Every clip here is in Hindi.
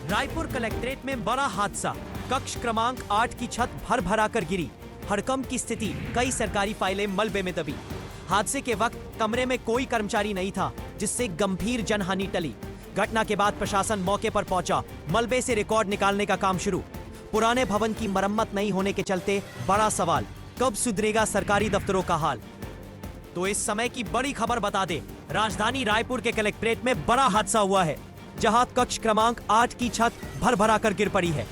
रायपुर कलेक्ट्रेट में बड़ा हादसा। कक्ष क्रमांक 8 की छत भर भरा कर गिरी। हड़कंप की स्थिति, कई सरकारी फाइलें मलबे में दबी। हादसे के वक्त कमरे में कोई कर्मचारी नहीं था, जिससे गंभीर जनहानि टली। घटना के बाद प्रशासन मौके पर पहुंचा। मलबे से रिकॉर्ड निकालने का काम शुरू। पुराने भवन की मरम्मत नहीं होने के चलते बड़ा सवाल, कब सुधरेगा सरकारी दफ्तरों का हाल। तो इस समय की बड़ी खबर बता दें, राजधानी रायपुर के कलेक्ट्रेट में बड़ा हादसा हुआ है, जहां कक्ष क्रमांक 8 की छत भर भरा कर गिर पड़ी है।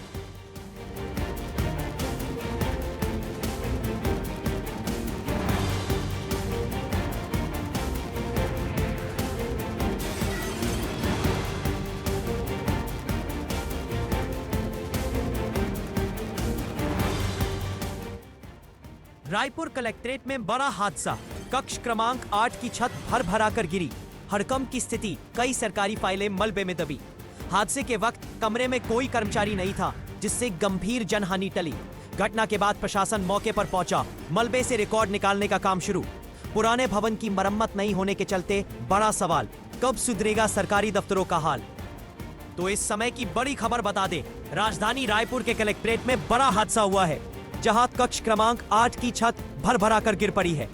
रायपुर कलेक्ट्रेट में बड़ा हादसा। कक्ष क्रमांक 8 की छत भर भरा कर गिरी। हड़कंप की स्थिति, कई सरकारी फाइलें मलबे में दबी। हादसे के वक्त कमरे में कोई कर्मचारी नहीं था, जिससे गंभीर जनहानि टली। घटना के बाद प्रशासन मौके पर पहुंचा। मलबे से रिकॉर्ड निकालने का काम शुरू। पुराने भवन की मरम्मत नहीं होने के चलते बड़ा सवाल, कब सुधरेगा सरकारी दफ्तरों का हाल। तो इस समय की बड़ी खबर बता दें, राजधानी रायपुर के कलेक्ट्रेट में बड़ा हादसा हुआ है, जहां कक्ष क्रमांक 8 की छत भर भरा कर गिर पड़ी है।